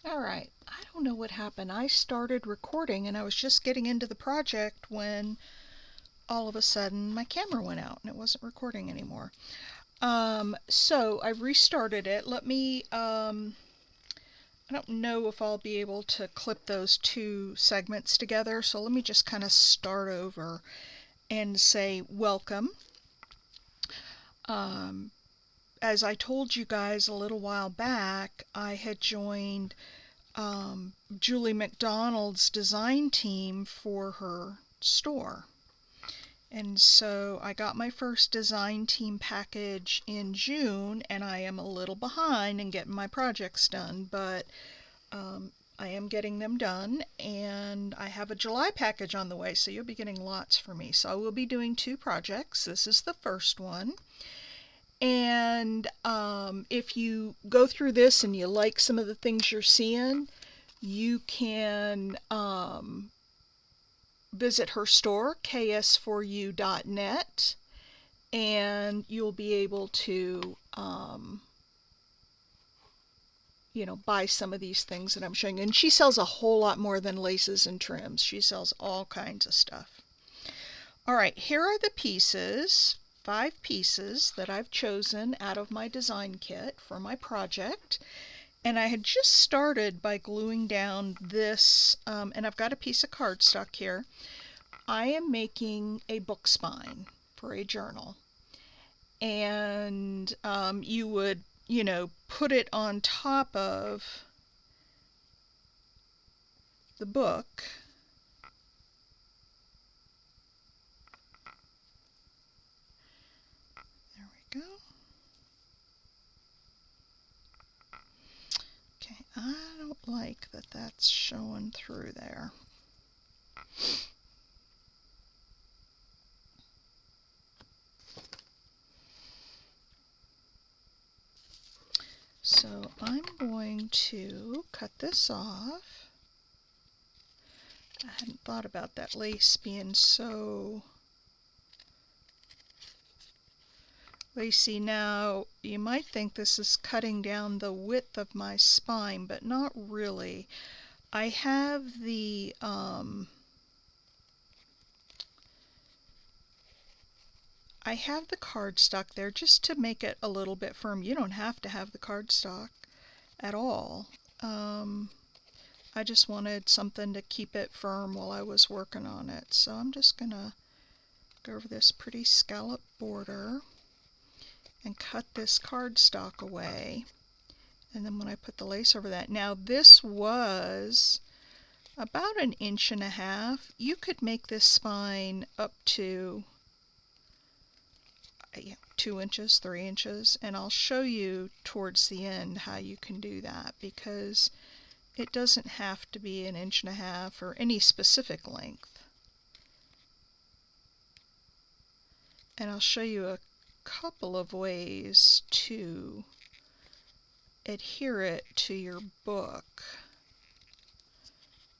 All right, I don't know what happened. I started recording and I was just getting into the project when all of a sudden my camera went out and it wasn't recording anymore. So I restarted it. I don't know if I'll be able to clip those two segments together, so let me just kind of start over and say welcome. Um, as I told you guys a little while back, I had joined Julie McDonald's design team for her store. And so I got my first design team package in June, and I am a little behind in getting my projects done, but I am getting them done, and I have a July package on the way, so you'll be getting lots from me. So I will be doing two projects. This is the first one. And if you go through this and you like some of the things you're seeing, you can visit her store, KS4U.net, and you'll be able to buy some of these things that I'm showing you. And she sells a whole lot more than laces and trims. She sells all kinds of stuff. All right, here are the pieces, 5 pieces that I've chosen out of my design kit for my project. And I had just started by gluing down this, and I've got a piece of cardstock here. I am making a book spine for a journal. And you would, put it on top of the book. There we go. Okay, I don't like that that's showing through there. So I'm going to cut this off. I hadn't thought about that lace being so lacy. Now, you might think this is cutting down the width of my spine, but not really. I have the cardstock there just to make it a little bit firm. You don't have to have the cardstock at all. I just wanted something to keep it firm while I was working on it. So I'm just gonna go over this pretty scallop border and cut this cardstock away. And then when I put the lace over that, now this was about 1.5 inches. You could make this spine up to 2 inches, 3 inches, and I'll show you towards the end how you can do that, because it doesn't have to be 1.5 inches or any specific length. And I'll show you a couple of ways to adhere it to your book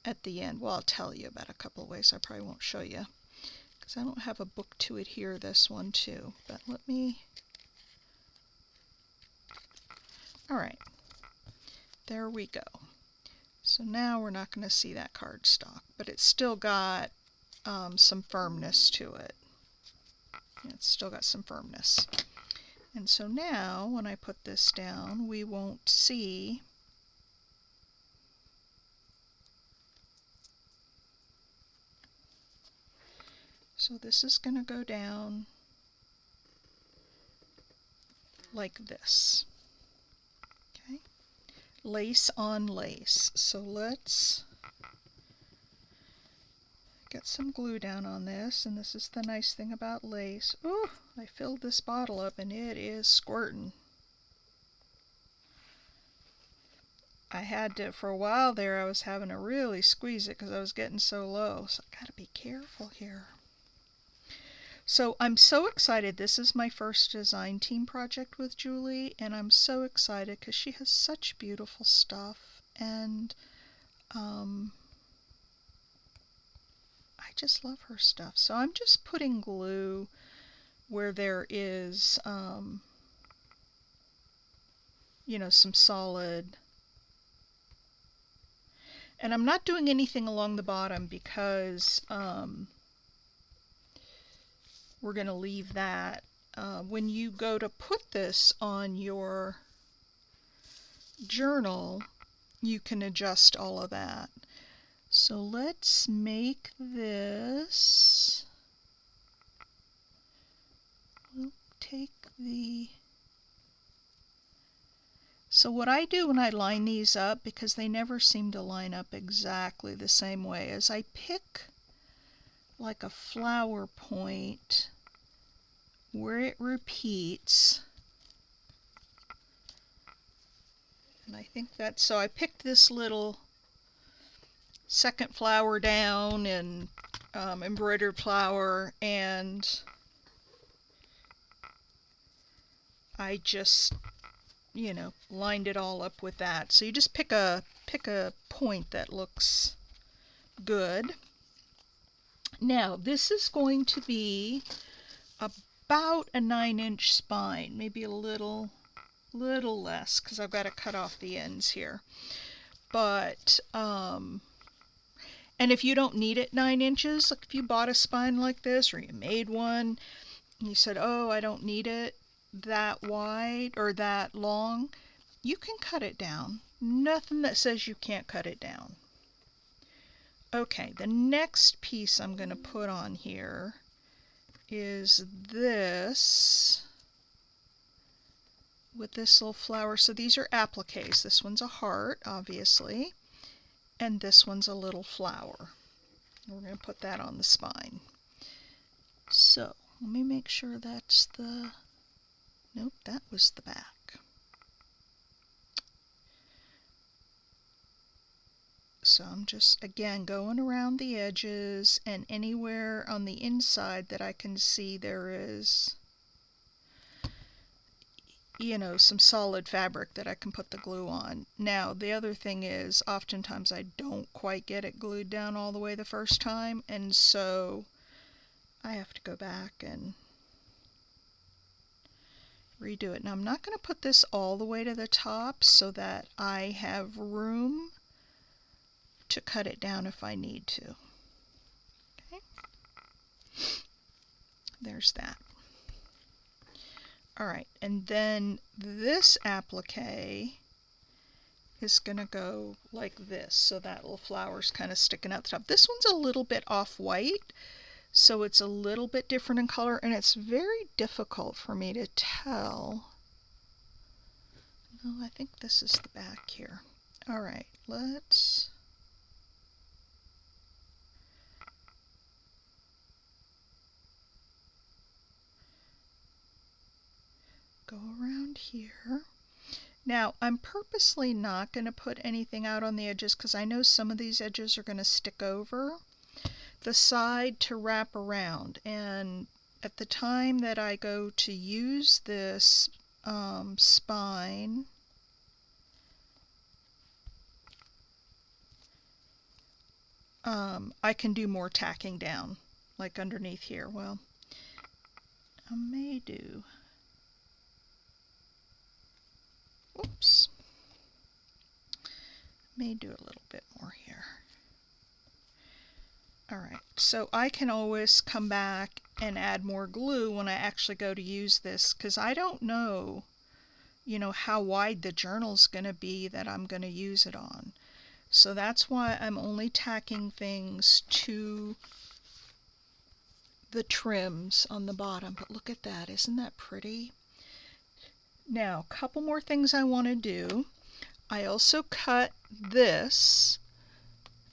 at the end. Well, I'll tell you about a couple of ways. I probably won't show you because I don't have a book to adhere this one to, but let me... All right, there we go. So now we're not going to see that cardstock, but it's still got some firmness to it. It's still got some firmness. And so now when I put this down, we won't see so this is going to go down like this. Okay, lace on lace. So let's get some glue down on this, and this is the nice thing about lace. Ooh, I filled this bottle up and it is squirting. I had to, for a while there, I was having to really squeeze it because I was getting so low. So I gotta be careful here. So I'm so excited. This is my first design team project with Julie, and I'm so excited because she has such beautiful stuff, and I just love her stuff. So I'm just putting glue where there is, some solid And I'm not doing anything along the bottom because we're going to leave that. When you go to put this on your journal, you can adjust all of that. So let's make this, we'll take the, so what I do when I line these up, because they never seem to line up exactly the same way, is I pick like a flower point where it repeats. And I think that's, so I picked this little second flower down and embroidered flower, and I just, you know, lined it all up with that. So you just pick a point that looks good. Now this is going to be about a 9-inch spine, maybe a little less, because I've got to cut off the ends here. But and if you don't need it 9 inches, like if you bought a spine like this, or you made one and you said, oh, I don't need it that wide or that long, you can cut it down. Nothing that says you can't cut it down. Okay, the next piece I'm going to put on here is this, with this little flower. So these are appliques. This one's a heart, obviously, and this one's a little flower. We're going to put that on the spine. So let me make sure that's the, nope, that was the back. So I'm just, again, going around the edges, and anywhere on the inside that I can see there is, you know, some solid fabric that I can put the glue on. Now, the other thing is, oftentimes I don't quite get it glued down all the way the first time, and so I have to go back and redo it. Now, I'm not going to put this all the way to the top so that I have room to cut it down if I need to. Okay. There's that. Alright, and then this applique is going to go like this, so that little flower's kind of sticking out the top. This one's a little bit off-white, so it's a little bit different in color, and it's very difficult for me to tell. No, I think this is the back here. Alright, let's go around here. Now, I'm purposely not going to put anything out on the edges because I know some of these edges are going to stick over the side to wrap around. And at the time that I go to use this spine, I can do more tacking down, like underneath here. Well, I may do. Oops. May do a little bit more here. Alright, so I can always come back and add more glue when I actually go to use this, because I don't know, you know, how wide the journal's going to be that I'm going to use it on. So that's why I'm only tacking things to the trims on the bottom. But look at that, isn't that pretty? Now, a couple more things I want to do. I also cut this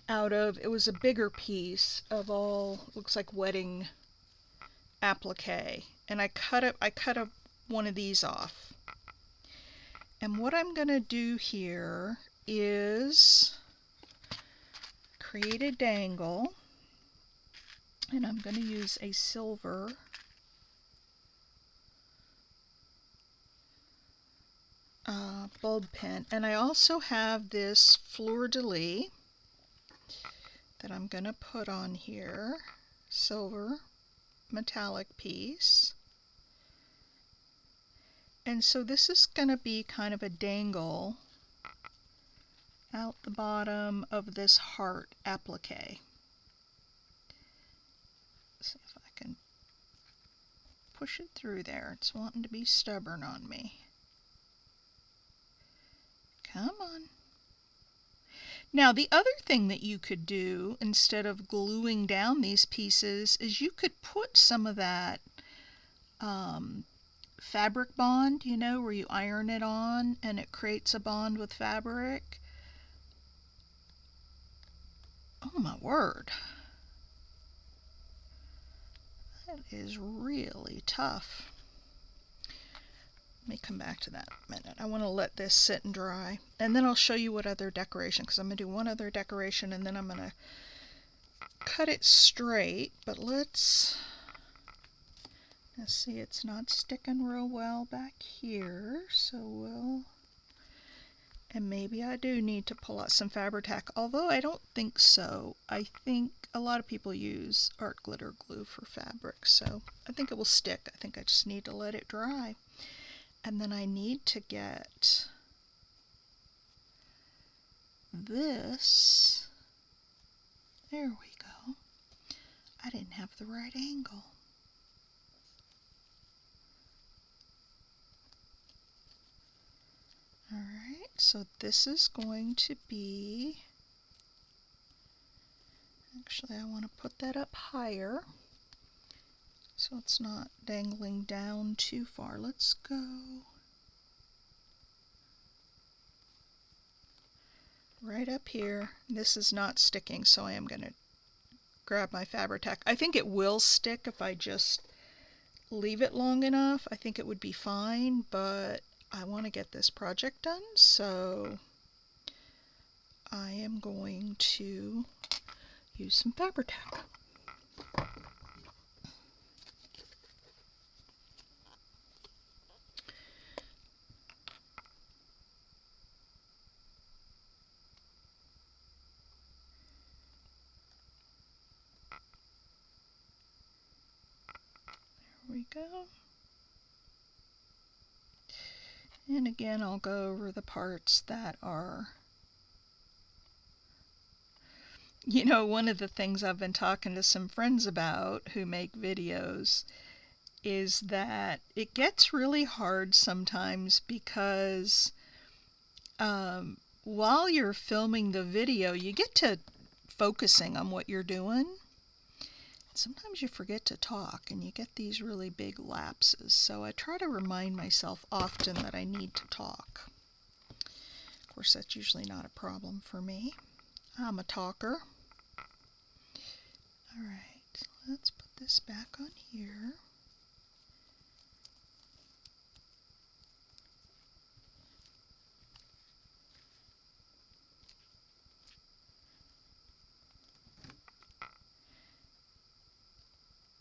out of, it was a bigger piece of all, looks like wedding applique, and I cut one of these off. And what I'm going to do here is create a dangle, and I'm going to use a silver bulb pen, and I also have this fleur-de-lis that I'm going to put on here, silver metallic piece. And so this is going to be kind of a dangle out the bottom of this heart applique. See if I can push it through there. It's wanting to be stubborn on me. Come on. Now the other thing that you could do instead of gluing down these pieces is you could put some of that fabric bond, you know, where you iron it on and it creates a bond with fabric. Oh my word. That is really tough. Let me come back to that in a minute. I want to let this sit and dry, and then I'll show you what other decoration, because I'm going to do one other decoration and then I'm going to cut it straight. But let's see, it's not sticking real well back here, so and maybe I do need to pull out some Fabri-Tac, although I don't think so. I think a lot of people use art glitter glue for fabric, so I think it will stick. I think I just need to let it dry. And then I need to get this. There we go. I didn't have the right angle. Alright, so this is going to be, actually I want to put that up higher so it's not dangling down too far. Let's go right up here. This is not sticking, so I am going to grab my Fabri-Tac. I think it will stick if I just leave it long enough. I think it would be fine, but I want to get this project done, so I am going to use some Fabri-Tac. There we go. And again, I'll go over the parts that are, you know, one of the things I've been talking to some friends about who make videos is that it gets really hard sometimes because while you're filming the video, you get to focusing on what you're doing. Sometimes you forget to talk and you get these really big lapses, so I try to remind myself often that I need to talk. Of course, that's usually not a problem for me. I'm a talker. Alright, let's put this back on here.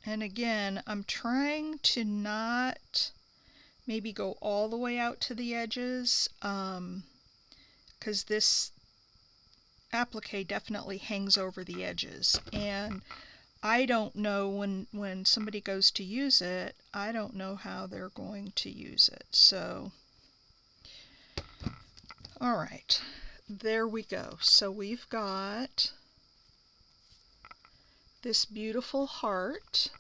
And again, I'm trying to not maybe go all the way out to the edges, because this applique definitely hangs over the edges, and I don't know when somebody goes to use it, I don't know how they're going to use it. So, alright, there we go. So we've got this beautiful heart,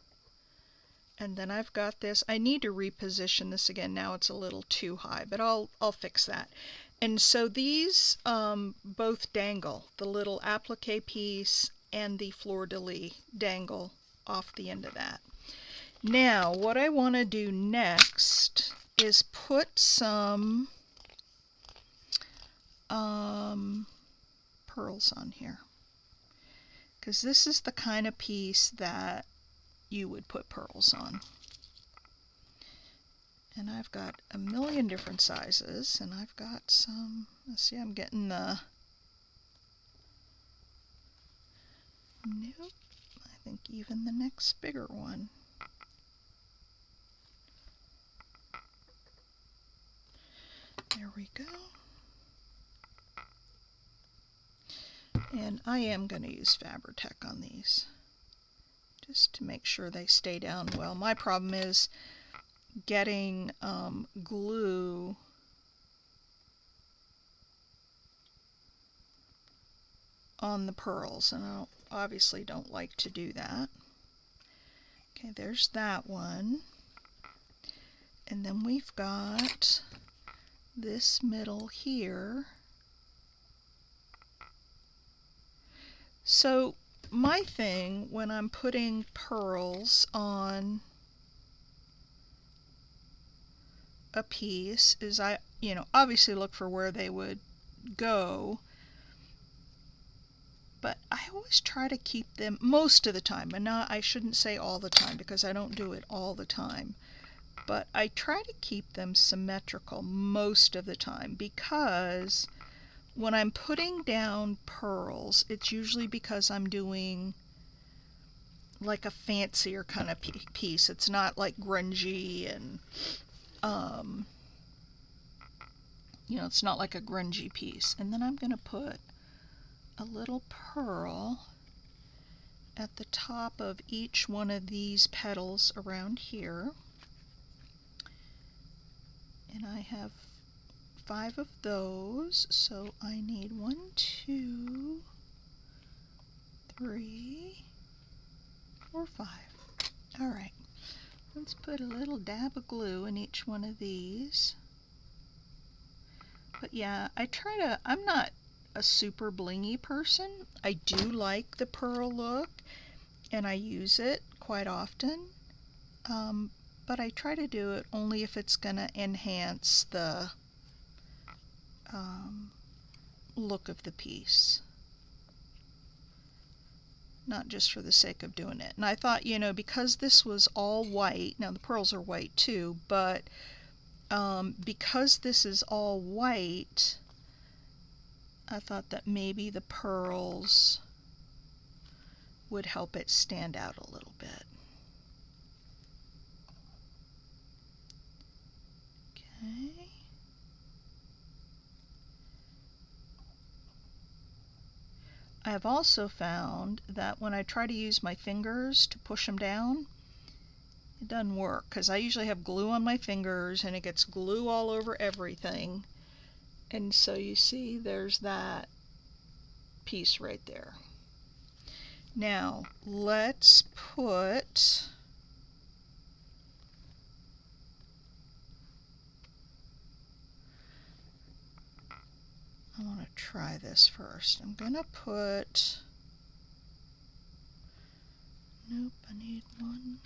and then I've got this. I need to reposition this again. Now it's a little too high, but I'll fix that. And so these both dangle. The little applique piece and the fleur-de-lis dangle off the end of that. Now what I want to do next is put some pearls on here, because this is the kind of piece that you would put pearls on. And I've got a million different sizes, and I've got some, let's see, I'm getting the, nope, I think even the next bigger one. There we go. And I am going to use Fabri-Tac on these, just to make sure they stay down well. My problem is getting glue on the pearls, and I obviously don't like to do that. Okay, there's that one. And then we've got this middle here. So my thing when I'm putting pearls on a piece is I, obviously look for where they would go, but I always try to keep them most of the time, and not, I shouldn't say all the time because I don't do it all the time, but I try to keep them symmetrical most of the time, because when I'm putting down pearls, it's usually because I'm doing like a fancier kind of piece. It's not like grungy and it's not like a grungy piece. And then I'm going to put a little pearl at the top of each one of these petals around here. And I have 5 of those, so I need 1, 2, 3, 4, 5. All right, let's put a little dab of glue in each one of these. But yeah, I'm not a super blingy person. I do like the pearl look, and I use it quite often. But I try to do it only if it's going to enhance the look of the piece, not just for the sake of doing it. And I thought, because this was all white, now the pearls are white too, but because this is all white, I thought that maybe the pearls would help it stand out a little bit. Okay. I have also found that when I try to use my fingers to push them down, it doesn't work, because I usually have glue on my fingers and it gets glue all over everything. And so you see there's that piece right there. Now let's put I want to try this first. I'm going to put, nope, I need one.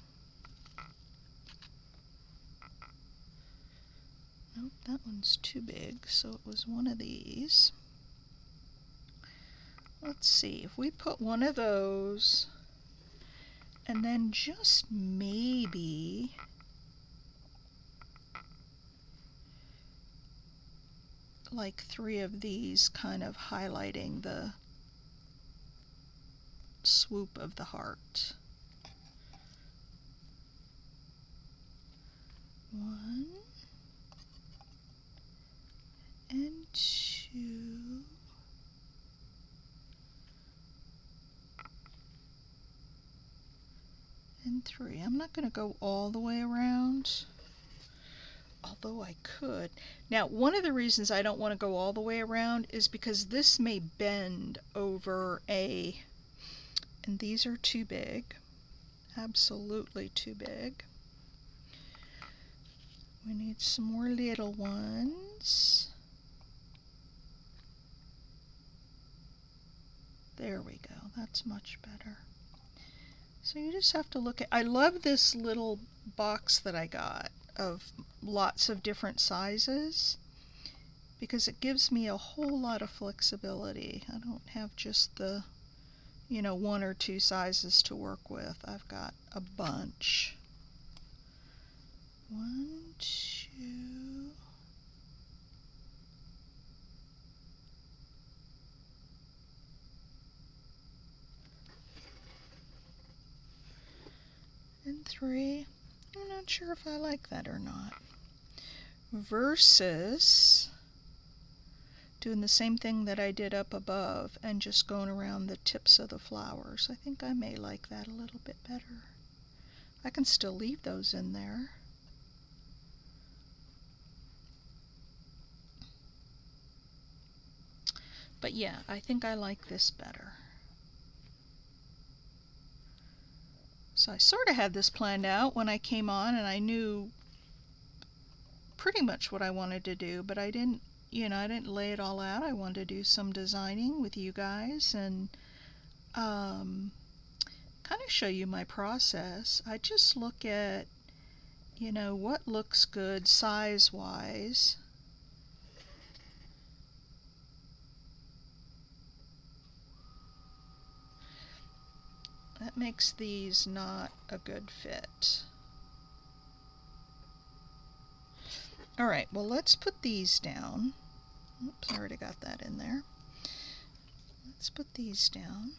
Nope, that one's too big, so it was one of these. Let's see, if we put one of those, and then just maybe like 3 of these, kind of highlighting the swoop of the heart. 1 and 2 and 3. I'm not going to go all the way around, although I could. Now, one of the reasons I don't want to go all the way around is because this may bend over and these are too big, absolutely too big. We need some more little ones. There we go, that's much better. So you just have to look at, I love this little box that I got of lots of different sizes, because it gives me a whole lot of flexibility. I don't have just the 1 or 2 sizes to work with. I've got a bunch. 1, 2, and 3. I'm not sure if I like that or not. Versus doing the same thing that I did up above and just going around the tips of the flowers. I think I may like that a little bit better. I can still leave those in there. But yeah, I think I like this better. So I sort of had this planned out when I came on, and I knew pretty much what I wanted to do, but I didn't, I didn't lay it all out. I wanted to do some designing with you guys and kind of show you my process. I just look at, what looks good size-wise. That makes these not a good fit. Alright, well, let's put these down. Oops, I already got that in there. Let's put these down.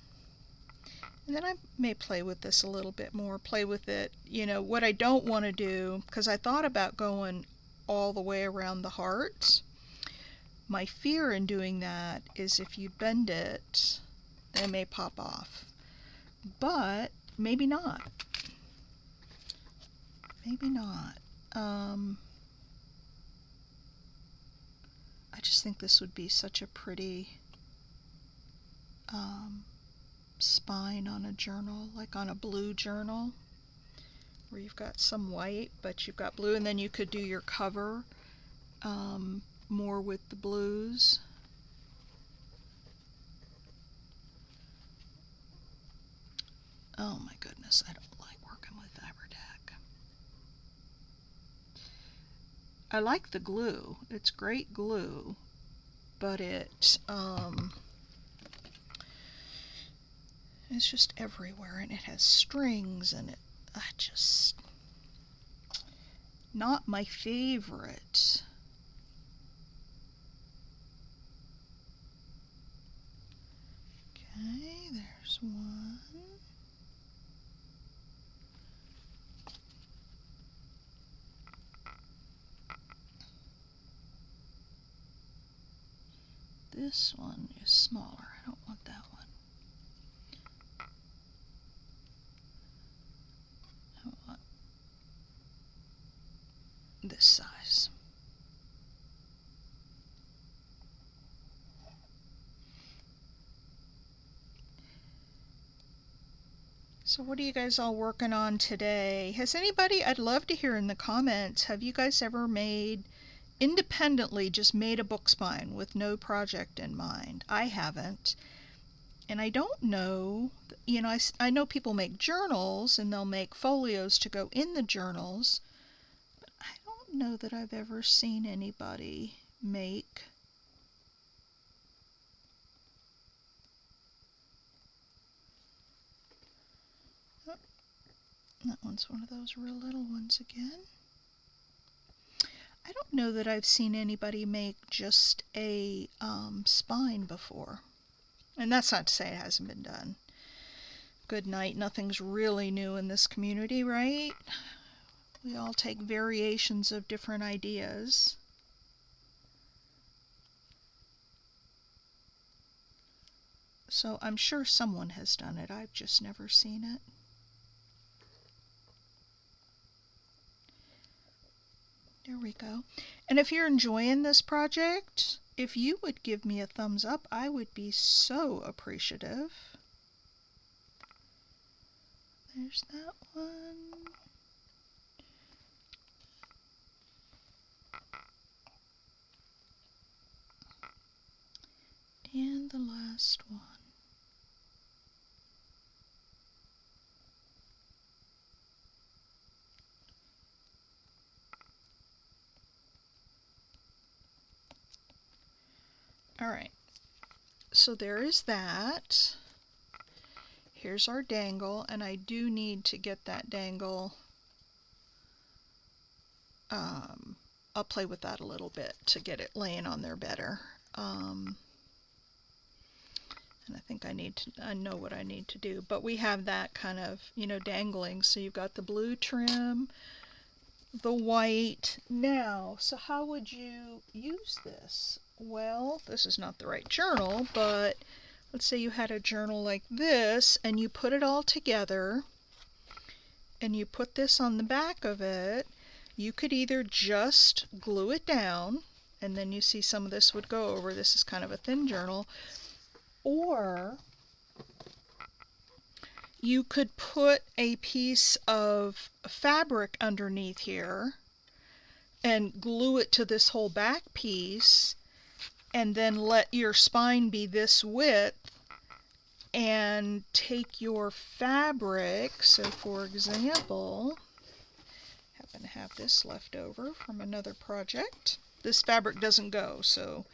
And then I may play with this a little bit more, play with it. What I don't want to do, because I thought about going all the way around the heart. My fear in doing that is if you bend it, they may pop off. But maybe not. Maybe not. I just think this would be such a pretty spine on a journal, like on a blue journal, where you've got some white, but you've got blue, and then you could do your cover more with the blues. Oh my goodness, I don't like working with Fabri-Tac. I like the glue. It's great glue, but it's just everywhere, and it has strings, and not my favorite. Okay, there's one. This one is smaller. I don't want that one. I want this size. So what are you guys all working on today? Has anybody, I'd love to hear in the comments, have you guys ever independently just made a book spine with no project in mind? I haven't. And I don't know, I know people make journals and they'll make folios to go in the journals, but I don't know that I've ever seen anybody make that one's one of those real little ones again. I don't know that I've seen anybody make just a spine before. And that's not to say it hasn't been done. Good night, nothing's really new in this community, right? We all take variations of different ideas. So I'm sure someone has done it. I've just never seen it. There we go. And if you're enjoying this project, if you would give me a thumbs up, I would be so appreciative. There's that one. And the last one. Alright, so there is that. Here's our dangle, and I do need to get that dangle. I'll play with that a little bit to get it laying on there better. And I think I know what I need to do. But we have that kind of, dangling. So you've got the blue trim, the white. Now, so how would you use this? Well, this is not the right journal, but let's say you had a journal like this, and you put it all together, and you put this on the back of it. You could either just glue it down and then you see some of this would go over. This is kind of a thin journal. Or you could put a piece of fabric underneath here and glue it to this whole back piece, and then let your spine be this width, and take your fabric. So for example, I happen to have this left over from another project. This fabric doesn't go, so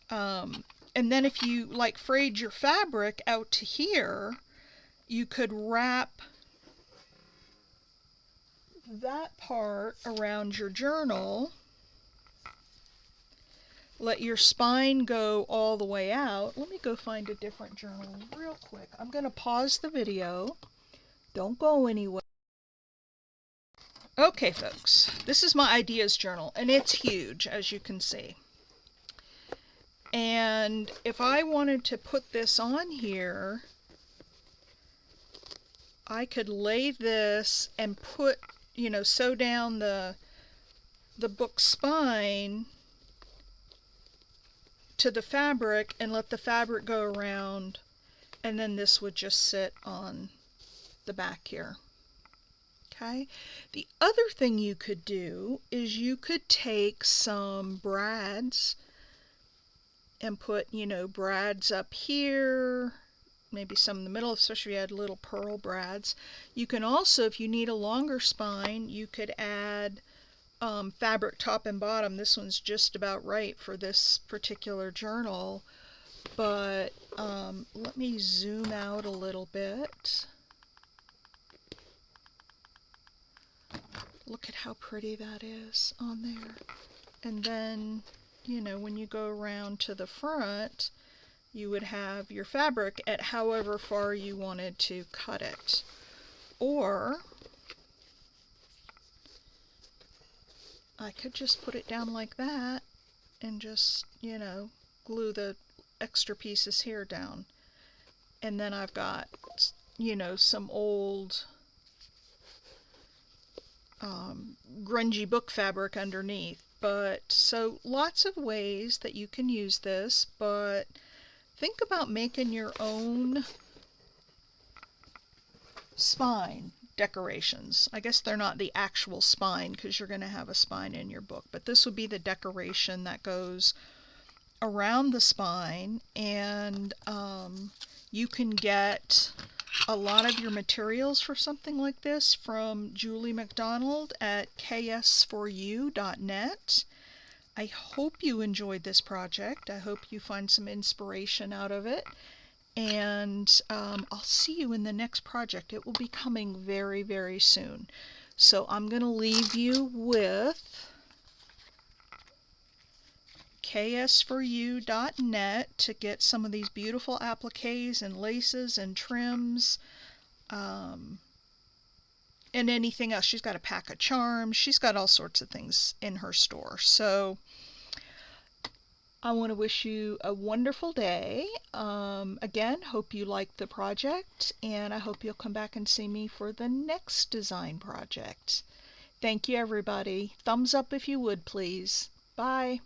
and then if you like frayed your fabric out to here, you could wrap that part around your journal, let your spine go all the way out. Let me go find a different journal real quick. I'm going to pause the video. Don't go anywhere. Okay, folks, this is my ideas journal, and it's huge, as you can see. And if I wanted to put this on here, I could lay this and put, you know, sew down the book spine to the fabric and let the fabric go around, and then this would just sit on the back here. Okay. The other thing you could do is you could take some brads and put, you know, brads up here, maybe some in the middle, especially if you had little pearl brads. You can also, if you need a longer spine, you could add fabric top and bottom. This one's just about right for this particular journal, but let me zoom out a little bit. Look at how pretty that is on there. And then, you know, when you go around to the front, you would have your fabric at however far you wanted to cut it. Or I could just put it down like that and just, you know, glue the extra pieces here down. And then I've got, you know, some old grungy book fabric underneath. But so lots of ways that you can use this, but think about making your own spine decorations. I guess they're not the actual spine because you're going to have a spine in your book, but this would be the decoration that goes around the spine. And you can get a lot of your materials for something like this from Julie McDonald at KS4U.net. I hope you enjoyed this project. I hope you find some inspiration out of it. And I'll see you in the next project. It will be coming very, very soon. So I'm going to leave you with KS4U.net to get some of these beautiful appliques and laces and trims, and anything else. She's got a pack of charms. She's got all sorts of things in her store. So I want to wish you a wonderful day. Again, hope you liked the project, and I hope you'll come back and see me for the next design project. Thank you, everybody. Thumbs up if you would, please. Bye.